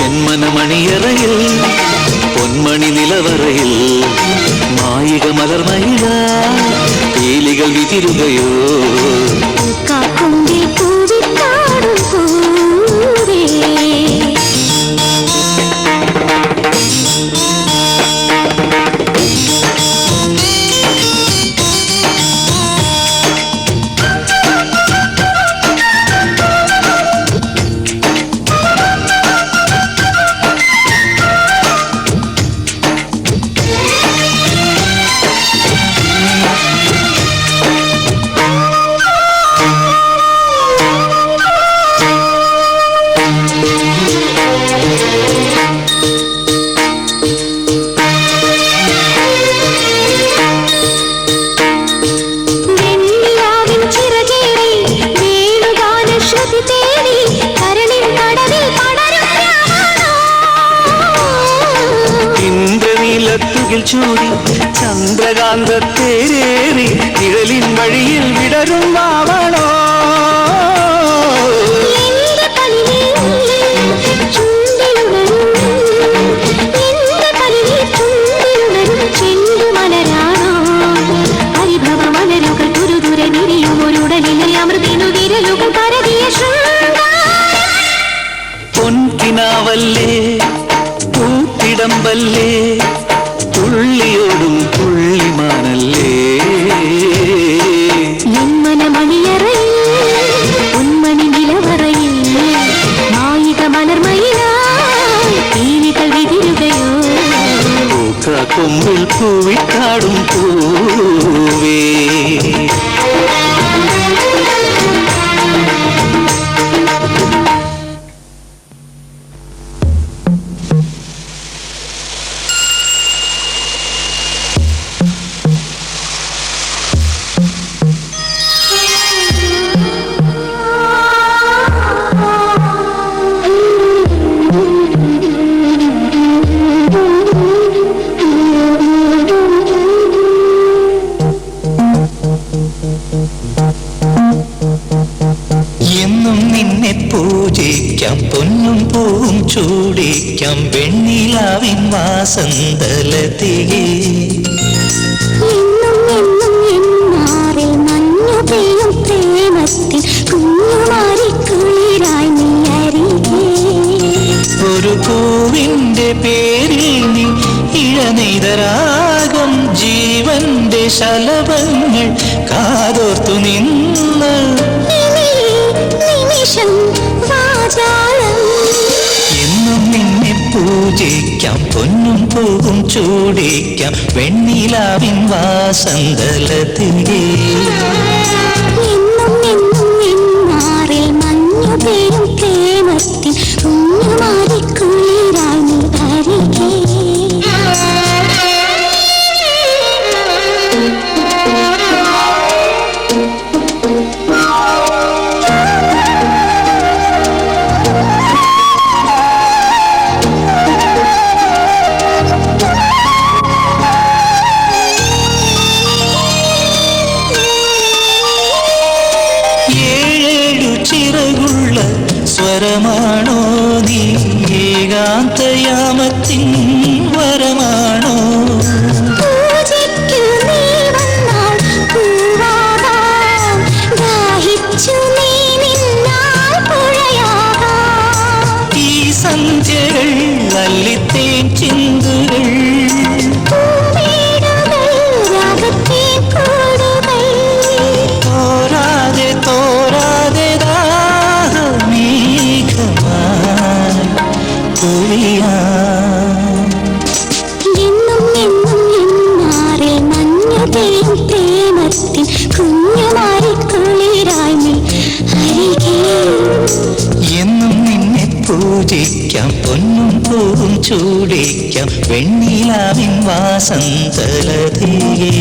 എൻ മനമണിയറയിൽ പൊന്മണി നിലവറയിൽ മായിക മലർമയില പീലികൾ വിതിരുകയോ ചൂടി ചന്ദ്രകാന്തത്തേരേറി നിഴലിൻ വഴിയിൽ വിടരും വാവളോ പൊൻകിനാവല്ലേ പൂത്തിടമ്പല്ലേ തുള്ളിയോടും തുള്ളിമാനല്ലേ മണിയറയിൽ ഉന്മണി നിലവറയിൽ മായിക മലർമയിലായി പീലികൾ വിതിരുകയോ പൂക്കാക്കൊമ്പിൽ പൂവിട്ടാടും പൂവേ പൂജിക്കാം പൊന്നും പൂവും ചൂടിക്കാം വെണ്ണിലാവിൻ വാസന്തലതികേ പ്രേമത്തിൽ കുഞ്ഞുമാരി കുളിരായി നീ അരികേ കാതോർത്തു നിന്ന് നിമിഷം വാചാളം എന്നും നിന്നെ പൂജിക്കാം പൊന്നും പൂവും ചൂടിക്കാം വെണ്ണിലാവിൻ വാസന്തലത്തിലേ എന്നും എന്നും എന്നാറിൽ മഞ്ഞു പെയ്യും പ്രേമത്തിൻ കുഞ്ഞുമാരിക്കുളിരായി നീ അരികെ ചിറകുള്ള സ്വരമാണോ നീ ഏകാന്തയാമത്തിൻ വരമാണോ പൂജയ്ക്കു നീ വന്നാൽ പൂവാകാം ദാഹിച്ചു നീ നിന്നാൽ പുഴയാകാം ഈ സന്ധ്യകൾ അല്ലിത്തേൻ ചിന്തുകൾ പൂമേടുകൾ രാഗത്തേൻ കൂടുകൾ തോരാതെ തോരാതെ ദാഹമേഘമായി പൊഴിയാം എന്നും എന്നും എന്നാറിൽ മഞ്ഞു പെയ്യും പ്രേമത്തിൻ കുഞ്ഞുമാരിക്കുളിരായി നീ അരികെ എന്നും നിന്നെ പൂജിക്കാം പൊന്നും പൂവും ചൂടിക്കാം വെണ്ണിലാവിൻ വാസന്തലതിയേ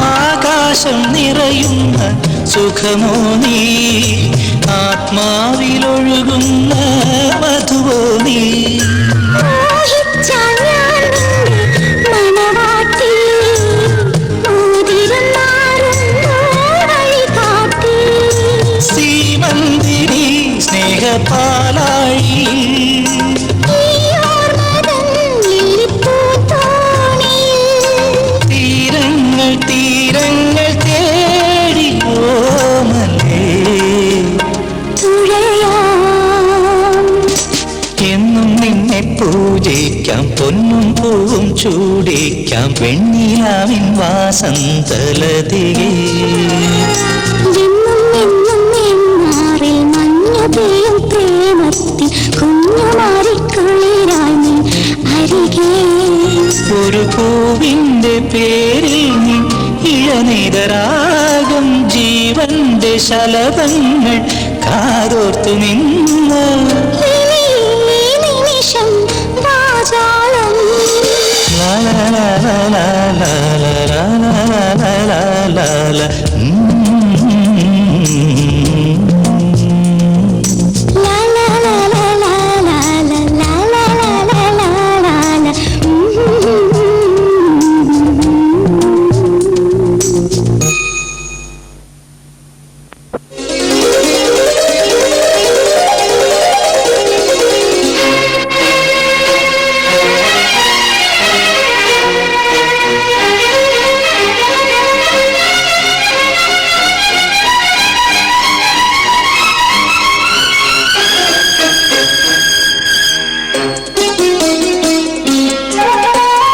ആകാശം നിറയുന്ന സുഖമോ നീ ആത്മാവിലൊഴുകുന്ന മധുവോ നീ മോഹിച്ചാൽ ഞാൻ നിന്റെ മണവാട്ടി മോതിരമാറുന്നു വഴികാട്ടി ശ്രീമന്ദിരി സ്നേഹപാലാഴി ഈ ഓർമ്മതൻ ലില്ലിപ്പൂത്തോണിയിൽ തീരങ്ങൾ തീരങ്ങൾ തേടി ഓമലേ തുഴയാം എന്നും നിന്നെ പൂജിക്കാം പൊന്നും പൂവും ചൂടിക്കാം വെണ്ണിലാവിൻ വാസന്തലതിയേ എന്നും എന്നും എന്നാറിൽ മഞ്ഞു പെയ്യും പ്രേമത്തിൻ കുഞ്ഞുമാരിക്കുളിരായി നീ അരികെ ഒരു പൂവിന്റെ പേരിൽ നീ ഇഴനീതരാഗം ജീവന്റെ ശലഭങ്ങൾ കാതോർത്തു നിന്ന് നിമിഷം വാചാളം ലാ ലാ ലാ ലാ ലാ ലാ ലാ ലാ ലാ ലാ ലാ ലാ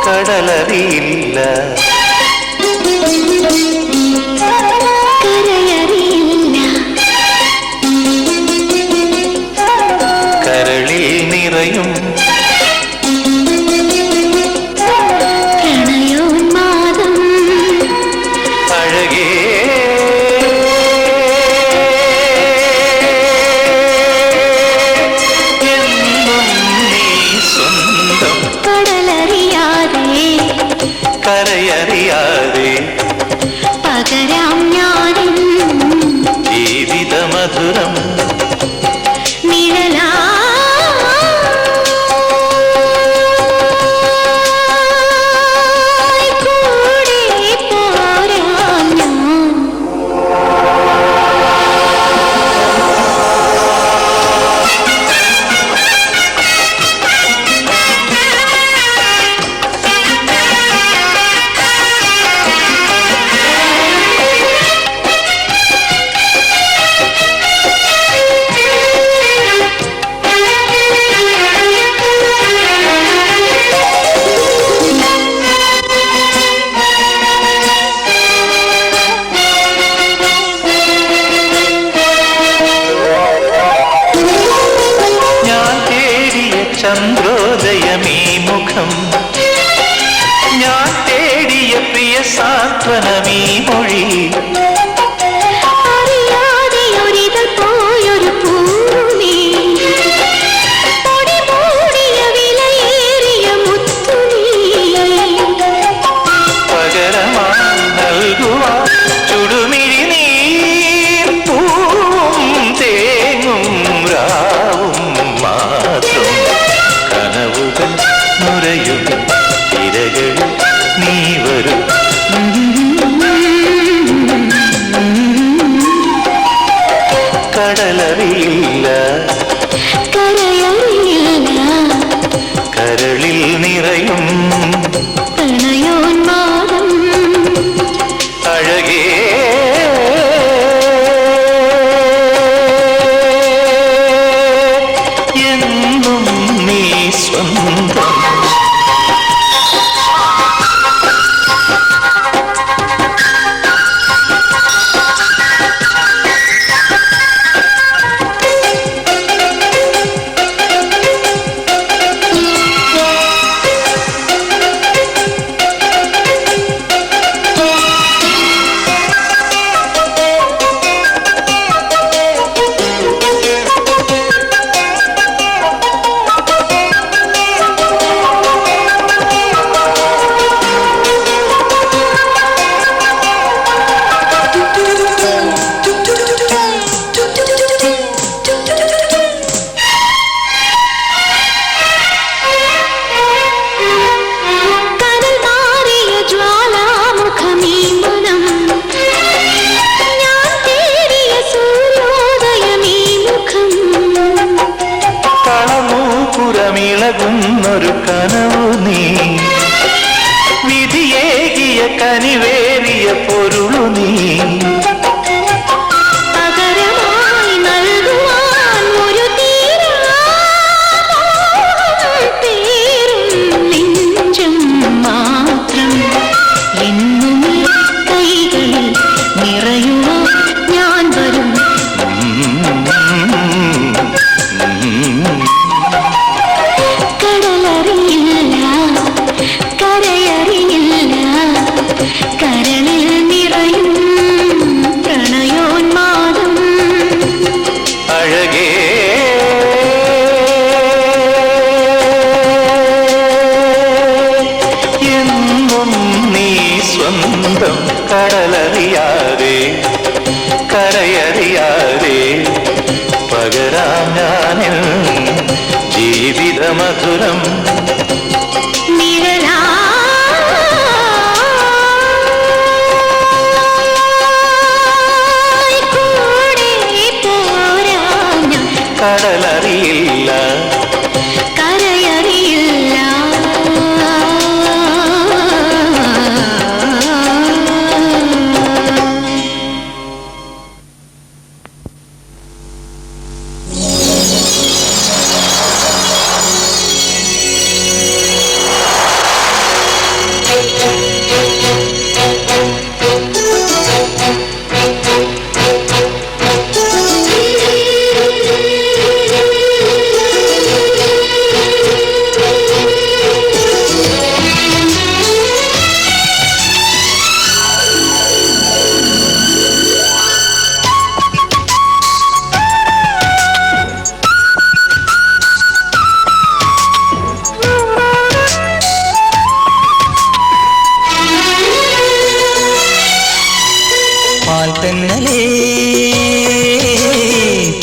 കടലറിയില്ല കരയറിയില്ല കരളിൽ നിറയും പ്രണയോന്മാദം അഴകേ എന്നും നീ സ്വന്തം കടലറിയാതെ കരയറിയാതെ പകരാം ഞാനും ജീവിത മധുരം നിഴലാ ഞാൻ തേടിയ പ്രിയ സാന്ത്വനമീ മൊഴി അറിയാതെ ഒരിതൾ പോയൊരു പൂമി പൊടിമൂടിയ വിലയേറിയ മുത്തുനീ പകരമായി നൽകുവാൻ ചുടുമിഴി നീ പൂവും തേങ്ങും രാവും മാത്രം കനവുകൾ നുരയും തിരകൾ നീ വരും കടലറിയില്ല കരയറിയില്ല കരളിൽ നിറയും പ്രണയോന്മാദം അഴകേ എന്നും നീ സ്വന്തം ൊരു കനവു നീ വിധിയേകിയ കനിവേറിയ പൊരുളു നീ പകരമായി നൽകുവാൻ ഒരു പേരും നെഞ്ചം മാത്രം എന്നും കൈകളിൽ നിറയുവാൻ ഞാൻ വരും കടലറിയില്ല കരയറിയില്ല കരളിൽ നിറയും പ്രണയോന്മാദം അഴകേ എന്നും നീ സ്വന്തം കടലറിയാതെ കരയറിയാതെ പകരാം ഞാനിൽ ജീവിത മധുരം കടലറിയില്ല കരയറിയില്ല തെന്നലേ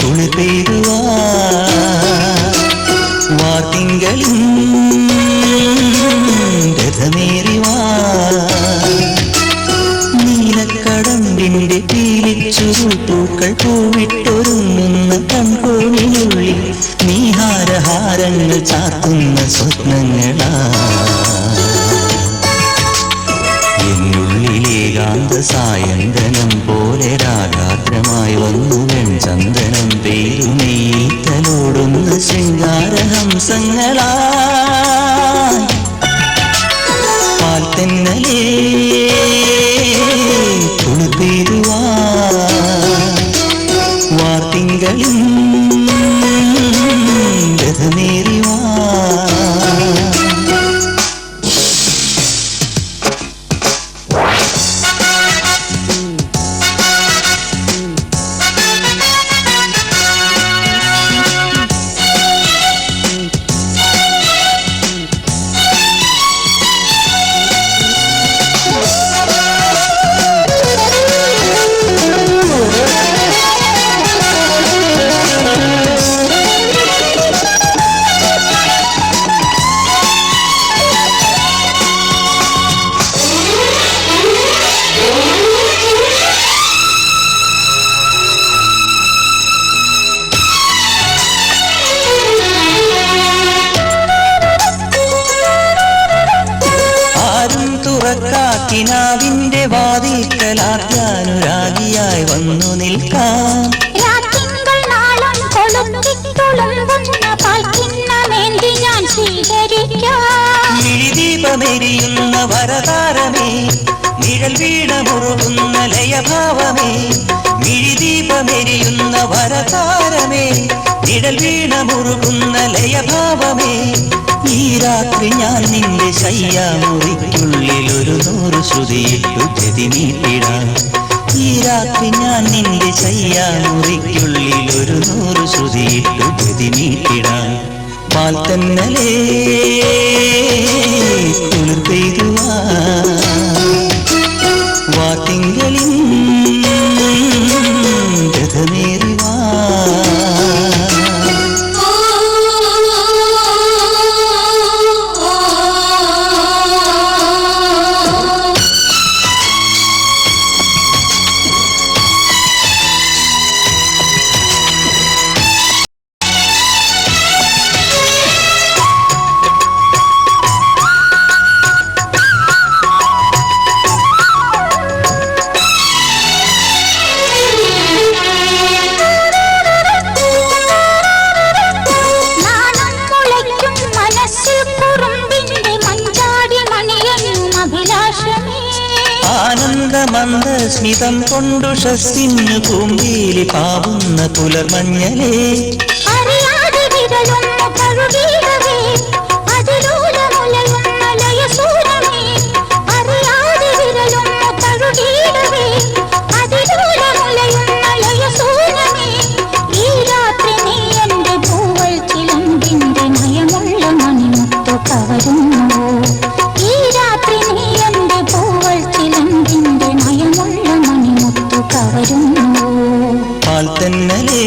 തുളി പെയ്തുവാ വാർത്തിങ്കളും രഥമേറിവാ നീലക്കടമ്പിന്റെ പീലിച്ചുരുൾ പൂക്കൾ പൂവിട്ടൊരുങ്ങുന്ന കൺകോണിനുള്ളിൽ നീഹാരഹാരങ്ങൾ ചാർത്തുന്ന സ്വപ്നങ്ങളാ എന്നുള്ളിലേകാന്ത സായന്തനം പോലെ രാഗാത്രമായി വന്നു വെൺചന്ദനം പെയ്യുമെയ്ത്തലോടുന്ന ശൃംഗാരഹംസങ്ങളായി പാൽത്തെന്നലേ തുളുപേരുവാ വാർത്തിങ്കളും രഥമേറിവാ തുറക്കാക്കിനാവിന്റെ വാതിൽക്കലാത്യാനുരാഗിയായി വന്നു നിൽക്കാം. രാത്തിങ്കൾ നാളം കൊളുത്തിത്തുളുമ്പുന്ന പാൽക്കിണ്ണമേന്തി ഞാൻ സ്വീകരിക്കാം. മിഴിദീപമെരിയുന്ന വരതാരമേ, നിഴൽ വീണമുറുകുന്ന ലയഭാവമേ. മിഴിദീപമെരിയുന്ന വരതാരമേ, നിഴൽ വീണമുറുകുന്ന ലയഭാവമേ. ഈ രാത്രി ഞാൻ നിന്റെ ശയ്യാമുറിക്കുള്ളിൽ ഒരു 100 ശ്രുതിയിട്ടു ജതിമീട്ടിടാം. ഈ രാത്രി ഞാൻ നിന്റെ ശയ്യാമുറിക്കുള്ളിൽ ഒരു 100 ശ്രുതിയിട്ടു ജതിമീട്ടിടാം. പാൽത്തന്നലേ കുളിർപ്പെയ്തുവാ വാത്തിങ്കളിൻ രഥമേറിവാ. ആനന്ദമന്ദസ്മിതം കൊണ്ടു ഷസ്സിന് പൂമ്പേലി പാവുന്ന പുലർമഞ്ഞലേ. അറിയാതെ വിരലൊന്നു കഴുകിയിടവേ അതിലൂലമുലയുന്ന ലയസൂരമേ. അറിയാതെ വിരലൊന്നു കഴുകിയിടവേ അതിലൂലമുലയുന്ന ലയസൂരമേ. ഈ രാത്രി നീ എന്റെ പൂവൽ ചിലമ്പിന്റെ നയമുള്ള മണിമുത്തു കവരുന്നുവോ. ഈ രാത്രി നീ എന്റെ പൂവൽ ചിലമ്പിന്റെ നയമുള്ള മണിമുത്തു കവരുന്നുവോ. പാൽത്തന്നലേ